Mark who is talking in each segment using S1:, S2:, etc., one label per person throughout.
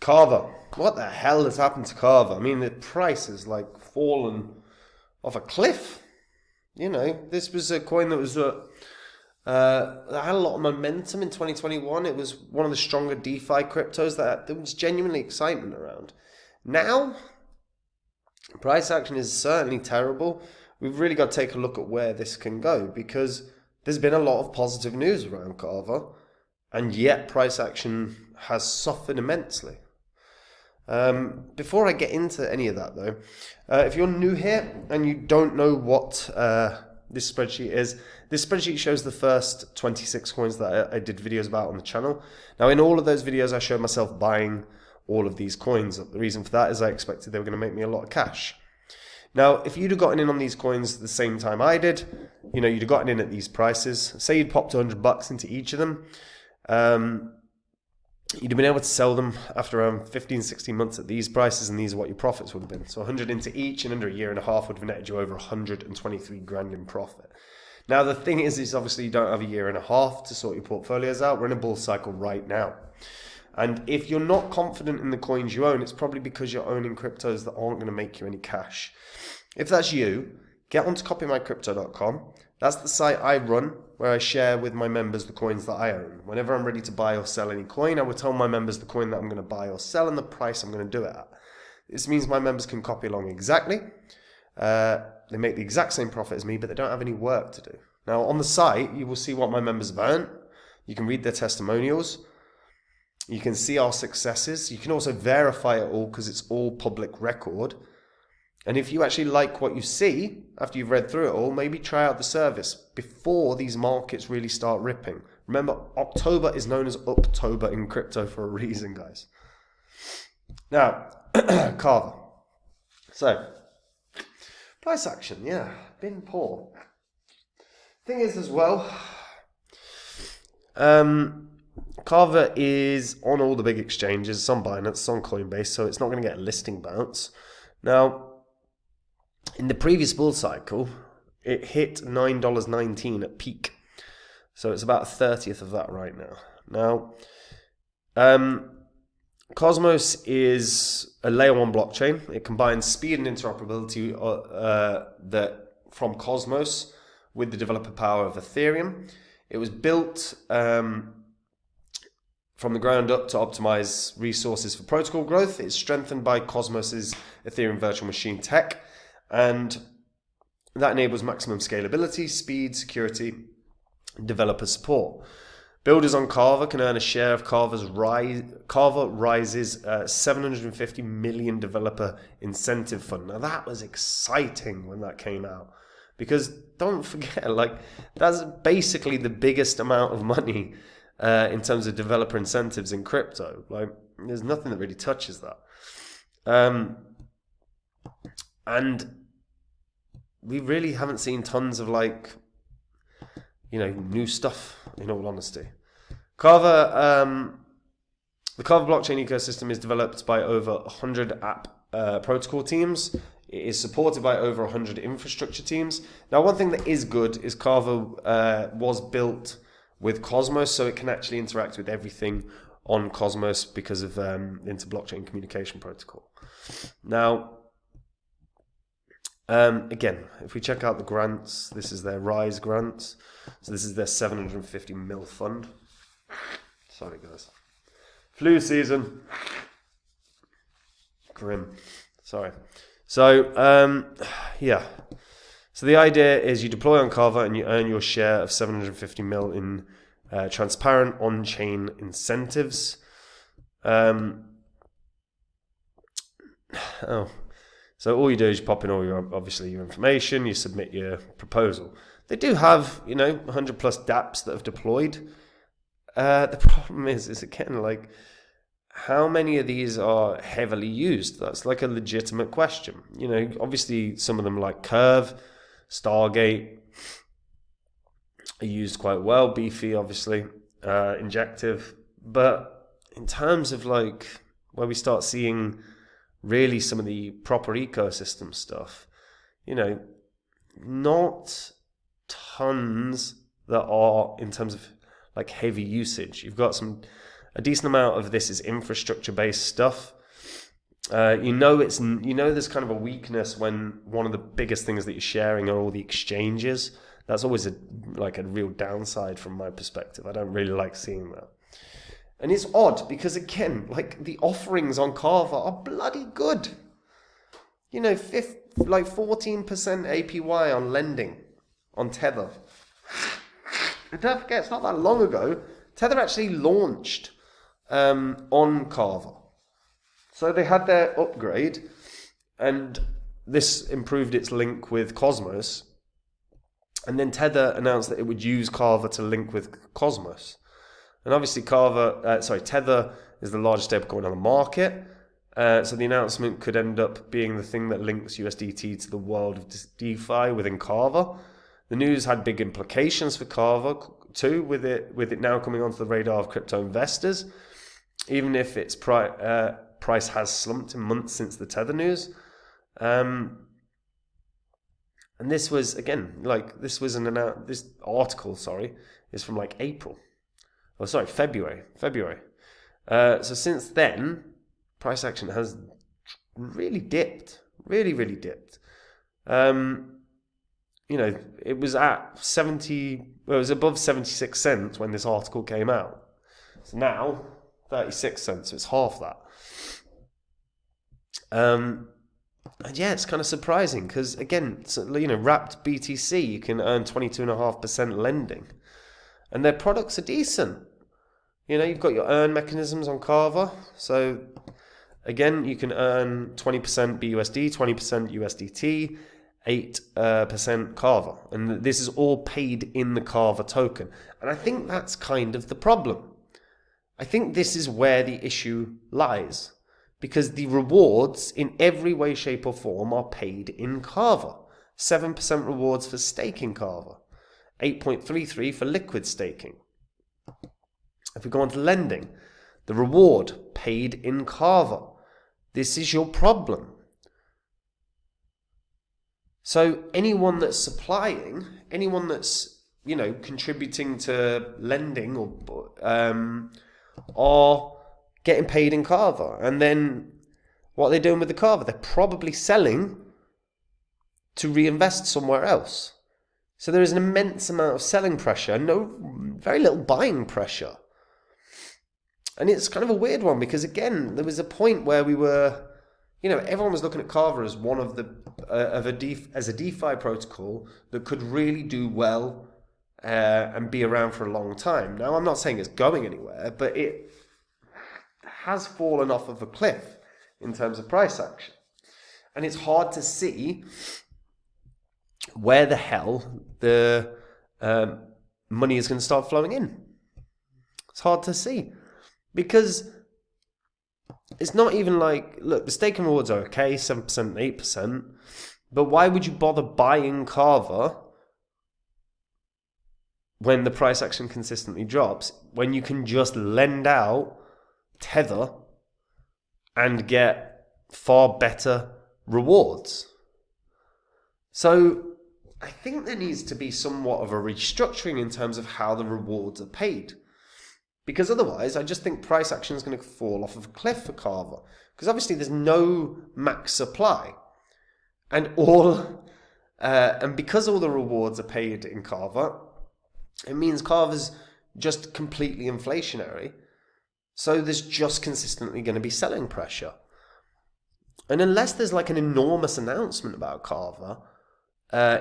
S1: Kava. What the hell has happened to Kava? I mean, the price has like fallen off a cliff. You know, this was a coin that was that had a lot of momentum in 2021. It was one of the stronger DeFi cryptos that there was genuinely excitement around. Now, price action is certainly terrible. We've really got to take a look at where this can go, because there's been a lot of positive news around Kava, and yet price action has suffered immensely. Before I get into any of that though, if you're new here and you don't know what this spreadsheet is, this spreadsheet shows the first 26 coins that I did videos about on the channel. Now in all of those videos I showed myself buying all of these coins. The reason for that is I expected they were going to make me a lot of cash. Now if you'd have gotten in on these coins at the same time I did, you know, you'd have gotten in at these prices, say you'd popped $100 into each of them, you'd have been able to sell them after around 15, 16 months at these prices, and these are what your profits would have been. So 100 into each, and under a year and a half would have netted you over 123 grand in profit. Now the thing is obviously you don't have a year and a half to sort your portfolios out. We're in a bull cycle right now. And if you're not confident in the coins you own, it's probably because you're owning cryptos that aren't going to make you any cash. If that's you, get onto copymycrypto.com. That's the site I run, where I share with my members the coins that I own. Whenever I'm ready to buy or sell any coin, I will tell my members the coin that I'm going to buy or sell and the price I'm going to do it at. This means my members can copy along exactly. They make the exact same profit as me, but they don't have any work to do. Now, on the site, you will see what my members have earned. You can read their testimonials. You can see our successes. You can also verify it all because it's all public record. And if you actually like what you see after you've read through it all, maybe try out the service before these markets really start ripping. Remember, October is known as Uptober in crypto for a reason, guys. Now, Kava. So, price action, yeah, been poor. Thing is as well, Kava is on all the big exchanges. It's on Binance, it's on Coinbase, so it's not going to get a listing bounce. Now, in the previous bull cycle, it hit $9.19 at peak. So it's about a 30th of that right now. Now, Cosmos is a layer 1 blockchain. It combines speed and interoperability from Cosmos with the developer power of Ethereum. It was built from the ground up to optimize resources for protocol growth. It's strengthened by Cosmos's Ethereum virtual machine tech, and that enables maximum scalability, speed, security, and developer support. Builders on Kava can earn a share of Kava Rise's $750 million developer incentive fund. Now that was exciting when that came out, because don't forget, like, that's basically the biggest amount of money in terms of developer incentives in crypto. Like, there's nothing that really touches that. And we really haven't seen tons of, like, you know, new stuff, in all honesty. Kava, the Kava blockchain ecosystem is developed by over 100 app protocol teams. It is supported by over 100 infrastructure teams. Now, one thing that is good is Kava was built with Cosmos, so it can actually interact with everything on Cosmos because of inter-blockchain communication protocol. Now, again, if we check out the grants, this is their Rise grants. So this is their 750 mil fund. Sorry, guys. Flu season. Grim. Sorry. So, yeah. So the idea is you deploy on Kava and you earn your share of 750 mil in transparent on-chain incentives. So all you do is you pop in all your, obviously, your information, you submit your proposal. They do have, 100 plus dApps that have deployed. The problem is again, like, how many of these are heavily used? That's like a legitimate question. Obviously some of them, like Curve, Stargate, are used quite well. Beefy, obviously, Injective. But in terms of, like, where we start seeing really some of the proper ecosystem stuff, not tons that are in terms of, like, heavy usage. You've got some A decent amount of this is infrastructure-based stuff. There's kind of a weakness when one of the biggest things that you're sharing are all the exchanges. That's always a real downside from my perspective. I don't really like seeing that. And it's odd because, again, the offerings on Kava are bloody good. 14% APY on lending on Tether. And don't forget, it's not that long ago, Tether actually launched on Kava. So they had their upgrade, and this improved its link with Cosmos. And then Tether announced that it would use Kava to link with Cosmos. And obviously Tether is the largest stablecoin on the market. So the announcement could end up being the thing that links USDT to the world of DeFi within Kava. The news had big implications for Kava too, with it now coming onto the radar of crypto investors, even if its price has slumped in months since the Tether news. And this was, again, this article, is from February. So since then, price action has really dipped, really dipped. It was at it was above 76 cents when this article came out. So now, 36 cents, so it's half that. And yeah, it's kind of surprising because, again, wrapped BTC, you can earn 22.5% lending. And their products are decent. You've got your earn mechanisms on Kava. So, again, you can earn 20% BUSD, 20% USDT, 8% Kava. And this is all paid in the Kava token. And I think that's kind of the problem. I think this is where the issue lies. Because the rewards in every way, shape or form are paid in Kava. 7% rewards for staking Kava. 8.33 for liquid staking. If we go on to lending, the reward paid in Kava. This is your problem. So anyone that's supplying, anyone that's, contributing to lending are getting paid in Kava. And then what are they doing with the Kava? They're probably selling to reinvest somewhere else. So there is an immense amount of selling pressure, very little buying pressure. And it's kind of a weird one because, again, there was a point where we were, everyone was looking at Kava as one of as a DeFi protocol that could really do well and be around for a long time. Now, I'm not saying it's going anywhere, but it has fallen off of a cliff in terms of price action. And it's hard to see where the hell the money is going to start flowing in. It's hard to see. Because it's not even look, the staking rewards are okay, 7%, 8%, but why would you bother buying Kava when the price action consistently drops, when you can just lend out Tether and get far better rewards? So I think there needs to be somewhat of a restructuring in terms of how the rewards are paid. Because otherwise, I just think price action is going to fall off of a cliff for Kava. Because obviously there's no max supply. And because all the rewards are paid in Kava, it means Kava's just completely inflationary. So there's just consistently going to be selling pressure. And unless there's an enormous announcement about Kava,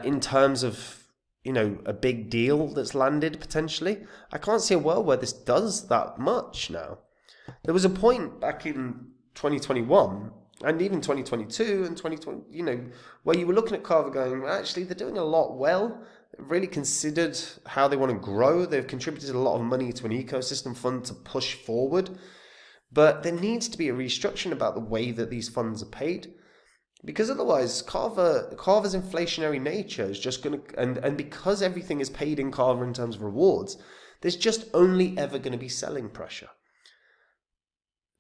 S1: in terms of a big deal that's landed potentially, I can't see a world where this does that much now. There was a point back in 2021 and even 2022 and 2020, where you were looking at Kava going, well, actually, they're doing a lot well. They've really considered how they want to grow. They've contributed a lot of money to an ecosystem fund to push forward. But there needs to be a restructuring about the way that these funds are paid. Because otherwise, Kava's inflationary nature is just going to, and because everything is paid in Kava in terms of rewards, there's just only ever going to be selling pressure.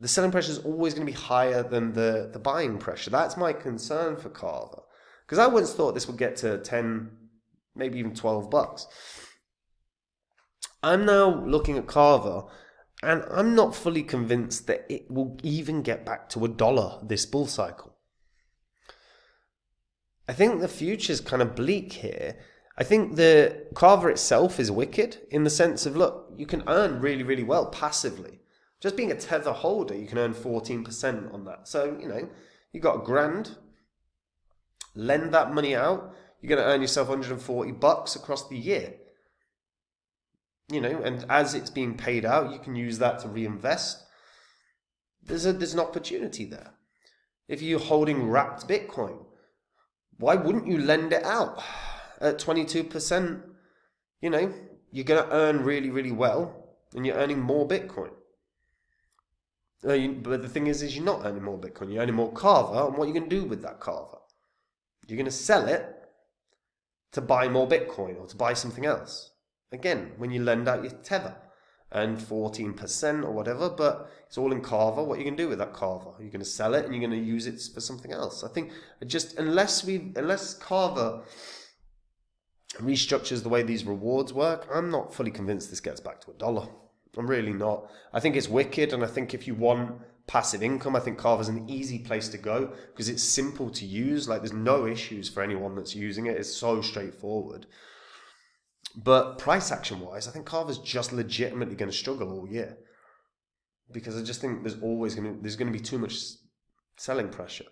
S1: The selling pressure is always going to be higher than the buying pressure. That's my concern for Kava. Because I once thought this would get to 10, maybe even $12. I'm now looking at Kava And I'm not fully convinced that it will even get back to $1 this bull cycle. I think the future's kind of bleak here. I think the Kava itself is wicked in the sense of, look, you can earn really, really well passively. Just being a Tether holder, you can earn 14% on that. So, you got $1,000, lend that money out, you're going to earn yourself $140 across the year. And as it's being paid out, you can use that to reinvest. There's an opportunity there. If you're holding wrapped Bitcoin, why wouldn't you lend it out at 22%? You're going to earn really, really well, and you're earning more Bitcoin. But the thing is you're not earning more Bitcoin. You're earning more Kava, and what are you going to do with that Kava? You're going to sell it to buy more Bitcoin or to buy something else. Again, when you lend out your Tether, and 14% or whatever, but it's all in Kava. What are you going to do with that Kava? You're going to sell it and you're going to use it for something else. I think unless Kava restructures the way these rewards work, I'm not fully convinced this gets back to $1. I'm really not. I think it's wicked, and I think if you want passive income, I think Kava's an easy place to go because it's simple to use. Like, there's no issues for anyone that's using it. It's so straightforward. But price action wise, I think Kava's just legitimately going to struggle all year because I just think there's going to be too much selling pressure.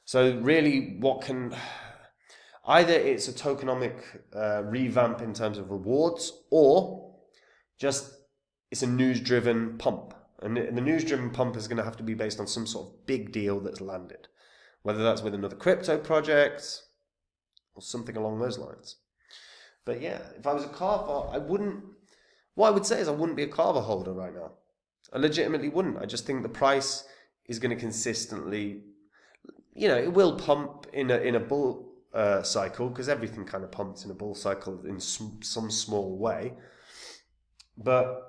S1: So really, either it's a tokenomic revamp in terms of rewards, or just it's a news-driven pump. And the news-driven pump is going to have to be based on some sort of big deal that's landed, whether that's with another crypto project or something along those lines. But yeah, if I was a Kava, I wouldn't be a Kava holder right now. I legitimately wouldn't. I just think the price is going to consistently, it will pump in a bull cycle, because everything kind of pumps in a bull cycle in some small way. But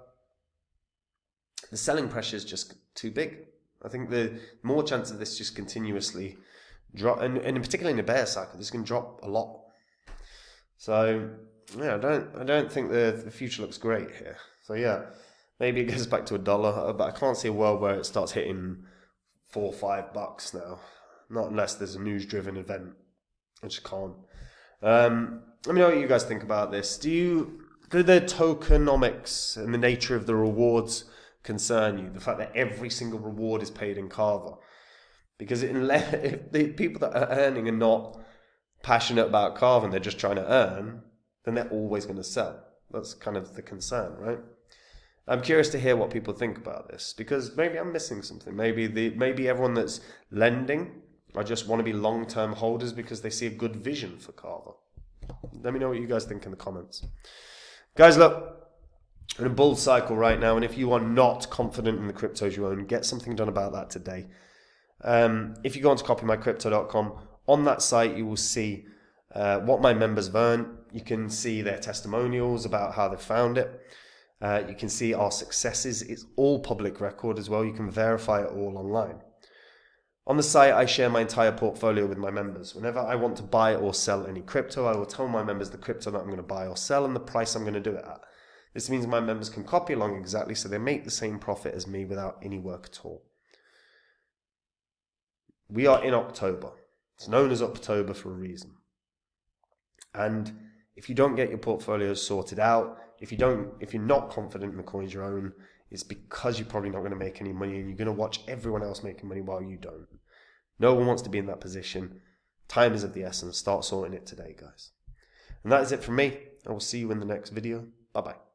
S1: the selling pressure is just too big. I think the more chance of this just continuously drop, and particularly in a bear cycle, this can drop a lot. So yeah, I don't think the future looks great here. So yeah, maybe it goes back to $1, but I can't see a world where it starts hitting $4 or $5 now. Not unless there's a news-driven event. I just can't. Let me know what you guys think about this. Do the tokenomics and the nature of the rewards concern you? The fact that every single reward is paid in Kava? Because if the people that are earning are not passionate about Kava and they're just trying to earn, then they're always going to sell. That's kind of the concern, right? I'm curious to hear what people think about this, because maybe I'm missing something. Maybe everyone that's lending, I just want to be long-term holders because they see a good vision for Kava. Let me know what you guys think in the comments. Guys, look, we're in a bull cycle right now, and if you are not confident in the cryptos you own, get something done about that today. If you go onto copymycrypto.com, on that site you will see what my members have earned. You can see their testimonials about how they found it. You can see our successes. It's all public record as well. You can verify it all online. On the site, I share my entire portfolio with my members. Whenever I want to buy or sell any crypto, I will tell my members the crypto that I'm going to buy or sell and the price I'm going to do it at. This means my members can copy along exactly so they make the same profit as me without any work at all. We are in October. It's known as October for a reason. And if you don't get your portfolios sorted out, if you're not confident in the coins you own, it's because you're probably not going to make any money and you're going to watch everyone else making money while you don't. No one wants to be in that position. Time is of the essence. Start sorting it today, guys. And that is it from me. I will see you in the next video. Bye-bye.